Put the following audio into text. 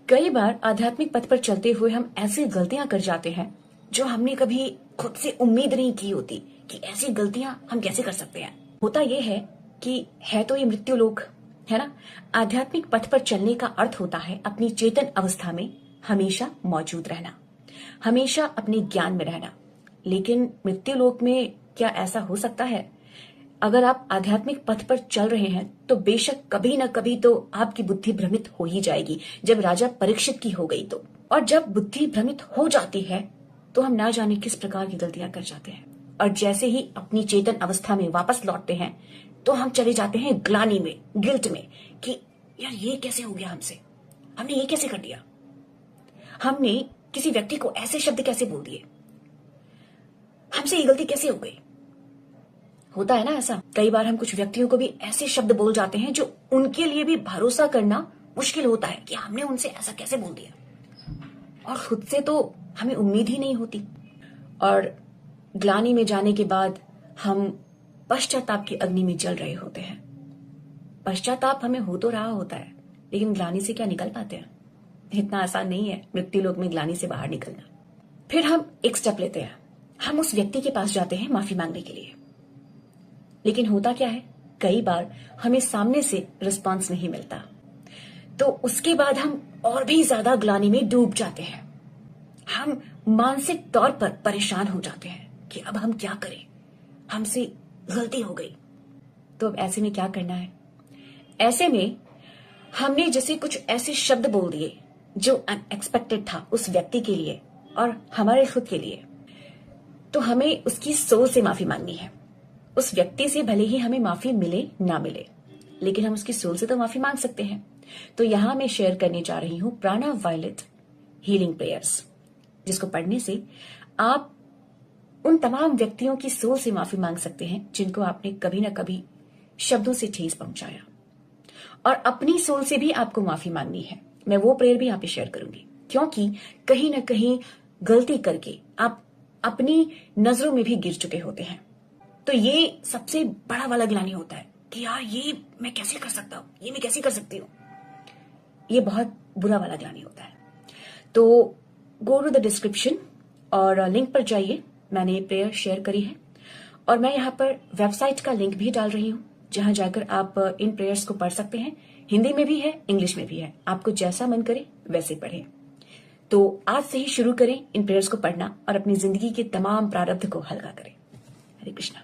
कई बार आध्यात्मिक पथ पर चलते हुए हम ऐसी गलतियां कर जाते हैं जो हमने कभी खुद से उम्मीद नहीं की होती कि ऐसी गलतियां हम कैसे कर सकते हैं। होता यह है कि है तो ये मृत्यु लोक, है ना। आध्यात्मिक पथ पर चलने का अर्थ होता है अपनी चेतन अवस्था में हमेशा मौजूद रहना, हमेशा अपने ज्ञान में रहना। लेकिन मृत्यु लोक में क्या ऐसा हो सकता है? अगर आप आध्यात्मिक पथ पर चल रहे हैं तो बेशक कभी न कभी तो आपकी बुद्धि भ्रमित हो ही जाएगी, जब राजा परीक्षित की हो गई तो। और जब बुद्धि भ्रमित हो जाती है तो हम ना जाने किस प्रकार की गलतियां कर जाते हैं, और जैसे ही अपनी चेतन अवस्था में वापस लौटते हैं तो हम चले जाते हैं ग्लानि में, गिल्ट में, कि यार ये कैसे हो गया हमसे, हमने ये कैसे कर दिया, हमने किसी व्यक्ति को ऐसे शब्द कैसे बोल दिए, हमसे ये गलती कैसे हो गई। होता है ना ऐसा, कई बार हम कुछ व्यक्तियों को भी ऐसे शब्द बोल जाते हैं जो उनके लिए भी भरोसा करना मुश्किल होता है कि हमने उनसे ऐसा कैसे बोल दिया, और खुद से तो हमें उम्मीद ही नहीं होती। और ग्लानि में जाने के बाद हम पश्चाताप की अग्नि में जल रहे होते हैं। पश्चाताप हमें हो तो रहा होता है, लेकिन ग्लानि से क्या निकल पाते हैं? इतना आसान नहीं है मृत्यु लोक में ग्लानि से बाहर निकलना। फिर हम एक स्टेप लेते हैं, हम उस व्यक्ति के पास जाते हैं माफी मांगने के लिए। लेकिन होता क्या है, कई बार हमें सामने से रिस्पांस नहीं मिलता, तो उसके बाद हम और भी ज्यादा ग्लानि में डूब जाते हैं। हम मानसिक तौर पर परेशान हो जाते हैं कि अब हम क्या करें, हमसे गलती हो गई। तो अब ऐसे में क्या करना है? ऐसे में हमने जैसे कुछ ऐसे शब्द बोल दिए जो अनएक्सपेक्टेड था उस व्यक्ति के लिए और हमारे खुद के लिए, तो हमें उसकी सोल से माफी मांगनी है। उस व्यक्ति से भले ही हमें माफी मिले ना मिले, लेकिन हम उसकी सोल से तो माफी मांग सकते हैं। तो यहां मैं शेयर करने जा रही हूं प्राणा वायलेट हीलिंग प्रेयर्स, जिसको पढ़ने से आप उन तमाम व्यक्तियों की सोल से माफी मांग सकते हैं जिनको आपने कभी ना कभी शब्दों से ठेस पहुंचाया, और अपनी सोल से भी आपको माफी मांगनी है। मैं वो प्रेयर भी यहाँ पे शेयर करूंगी, क्योंकि कहीं ना कहीं गलती करके आप अपनी नजरों में भी गिर चुके होते हैं। तो ये सबसे बड़ा वाला ग्लानि होता है कि यार ये मैं कैसे कर सकता हूं, ये मैं कैसे कर सकती हूँ। ये बहुत बुरा वाला ग्लानि होता है। तो गो टू द डिस्क्रिप्शन और लिंक पर जाइए, मैंने ये प्रेयर शेयर करी है, और मैं यहाँ पर वेबसाइट का लिंक भी डाल रही हूँ जहां जाकर आप इन प्रेयर्स को पढ़ सकते हैं। हिंदी में भी है, इंग्लिश में भी है, आपको जैसा मन करे वैसे पढ़ें। तो आज से ही शुरू करें इन प्रेयर्स को पढ़ना और अपनी जिंदगी के तमाम प्रारब्ध को हल्का करें। हरे कृष्णा।